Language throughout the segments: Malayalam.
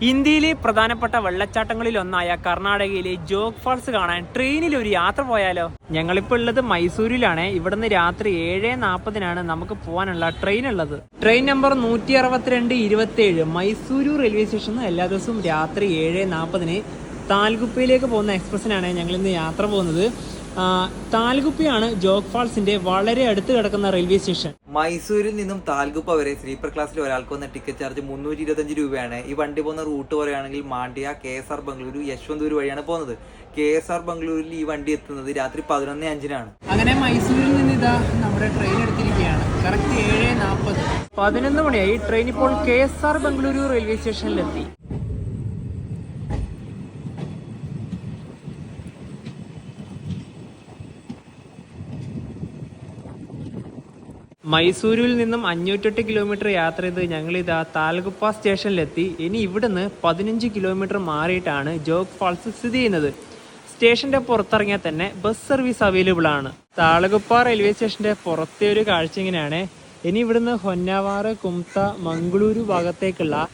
ഇന്ത്യയിലെ പ്രധാനപ്പെട്ട വെള്ളച്ചാട്ടങ്ങളിൽ ഒന്നായ കർണാടകയിലെ ജോഗ് ഫാൾസ് കാണാൻ ട്രെയിനിൽ ഒരു യാത്ര പോയാലോ? ഞങ്ങളിപ്പോൾ ഉള്ളത് മൈസൂരിലാണ്. ഇവിടുന്ന് രാത്രി 7:40 നമുക്ക് പോകാനുള്ള ട്രെയിൻ ഉള്ളത്. ട്രെയിൻ നമ്പർ 162-27 മൈസൂരു റെയിൽവേ സ്റ്റേഷനിൽ എല്ലാ ദിവസവും രാത്രി 7:40 താൽഗുപ്പയിലേക്ക് പോകുന്ന എക്സ്പ്രസിനാണ് ഞങ്ങൾ ഇന്ന് യാത്ര പോകുന്നത്. താൽഗുപ്പയാണ് ജോഗ് ഫാൾസിന്റെ വളരെ അടുത്ത് കിടക്കുന്ന റെയിൽവേ സ്റ്റേഷൻ. മൈസൂരിൽ നിന്നും താൽഗുപ്പ വരെ സ്ലീപ്പർ ക്ലാസ്സിൽ ഒരാൾക്ക് വന്ന ടിക്കറ്റ് ചാർജ് 325 രൂപയാണ്. ഈ വണ്ടി പോകുന്ന റൂട്ട് പറയുകയാണെങ്കിൽ മാണ്ഡ്യ, KSR ബംഗളൂരു, യശ്വന്തൂർ വഴിയാണ് പോകുന്നത്. KSR ബംഗളൂരിൽ ഈ വണ്ടി എത്തുന്നത് രാത്രി 11:05 അങ്ങനെ മൈസൂരിൽ നിന്ന് ഇതാ നമ്മുടെ ട്രെയിൻ എടുത്തിരിക്കുകയാണ്. കറക്റ്റ് 7:40 11 മണിയായി. ട്രെയിൻ ഇപ്പോൾ KSR ബംഗളൂരു റെയിൽവേ സ്റ്റേഷനിലെത്തി. മൈസൂരിൽ നിന്നും 508 കിലോമീറ്റർ യാത്ര ചെയ്ത് ഞങ്ങളിതാ താൽഗുപ്പ സ്റ്റേഷനിലെത്തി. ഇനി ഇവിടുന്ന് 15 കിലോമീറ്റർ മാറിയിട്ടാണ് ജോഗ് ഫാൾസ് സ്ഥിതി ചെയ്യുന്നത്. സ്റ്റേഷന്റെ പുറത്തിറങ്ങിയാൽ തന്നെ ബസ് സർവീസ് അവൈലബിൾ ആണ്. താൽഗുപ്പ റെയിൽവേ സ്റ്റേഷന്റെ പുറത്തെ ഒരു കാഴ്ച ഇങ്ങനെയാണ്. ഇനി ഇവിടുന്ന് ഹൊന്നാവാർ, കുംത, മംഗളൂരു ഭാഗത്തേക്കുള്ള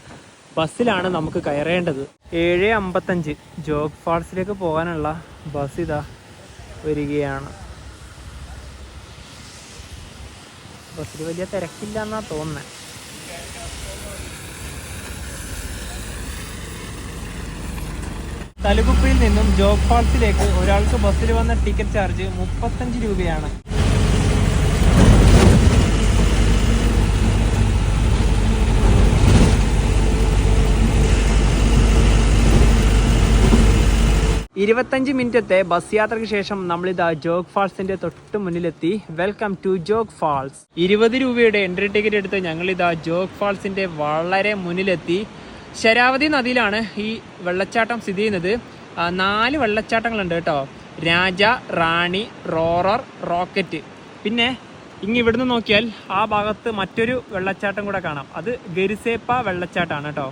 ബസ്സിലാണ് നമുക്ക് കയറേണ്ടത്. 7:55 ജോഗ് ഫാൾസിലേക്ക് പോകാനുള്ള ബസ് ഇതാ വരികയാണ്. ബസ്സിൽ വലിയ തിരക്കില്ല എന്നാ തോന്നുന്നത്. താൽഗുപ്പയിൽ നിന്നും ജോഗ് ഫാൾസിലേക്ക് ഒരാൾക്ക് ബസ്സിൽ വന്ന ടിക്കറ്റ് ചാർജ് 35 രൂപയാണ്. മിനിറ്റത്തെ ബസ് യാത്രയ്ക്ക് ശേഷം നമ്മളിതാ ജോഗ് ഫാൾസിന്റെ തൊട്ട് മുന്നിലെത്തി. Welcome to Jog false. 20 രൂപയുടെ എൻട്രി ടിക്കറ്റ് എടുത്ത് ഞങ്ങളിതാ ജോഗ് ഫാൾസിന്റെ വളരെ മുന്നിലെത്തി. ശരാവതി നദിയിലാണ് ഈ വെള്ളച്ചാട്ടം സ്ഥിതി ചെയ്യുന്നത്. 4 വെള്ളച്ചാട്ടങ്ങളുണ്ട് കേട്ടോ. രാജ, റാണി, റോറർ, റോക്കറ്റ്. പിന്നെ ഇവിടുന്ന് നോക്കിയാൽ ആ ഭാഗത്ത് മറ്റൊരു വെള്ളച്ചാട്ടം കൂടെ കാണാം. അത് ഗരിസേപ്പ വെള്ളച്ചാട്ടമാണ് കേട്ടോ.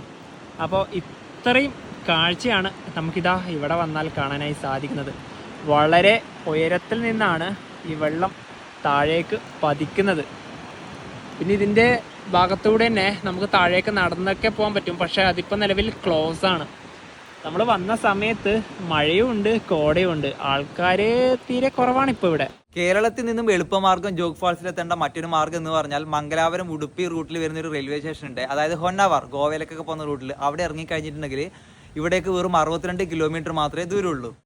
അപ്പോൾ ഇത്രയും കാഴ്ചയാണ് നമുക്കിതാ ഇവിടെ വന്നാൽ കാണാനായി സാധിക്കുന്നത്. വളരെ ഉയരത്തിൽ നിന്നാണ് ഈ വെള്ളം താഴേക്ക് പതിക്കുന്നത്. പിന്നെ ഇതിൻ്റെ ഭാഗത്തൂടെ തന്നെ നമുക്ക് താഴേക്ക് നടന്നൊക്കെ പോകാൻ പറ്റും. പക്ഷേ അതിപ്പോൾ നിലവിൽ ക്ലോസ് ആണ്. നമ്മൾ വന്ന സമയത്ത് മഴയും ഉണ്ട്, കോടയും ഉണ്ട്. ആൾക്കാർ തീരെ കുറവാണ് ഇപ്പോൾ ഇവിടെ. കേരളത്തിൽ നിന്നും എളുപ്പമാർഗ്ഗം ജോഗ് ഫാൾസിലെത്തേണ്ട മറ്റൊരു മാർഗ്ഗം എന്ന് പറഞ്ഞാൽ മംഗലാപുരം, ഉടുപ്പി റൂട്ടിൽ വരുന്ന ഒരു റെയിൽവേ സ്റ്റേഷൻ ഉണ്ട്. അതായത് ഹൊന്നാവാർ, ഗോവയിലേക്കൊക്കെ പോകുന്ന റൂട്ടിൽ. അവിടെ ഇറങ്ങിക്കഴിഞ്ഞിട്ടുണ്ടെങ്കിൽ ഇവിടേക്ക് വെറും 62 കിലോമീറ്റർ മാത്രമേ ദൂരമുള്ളൂ.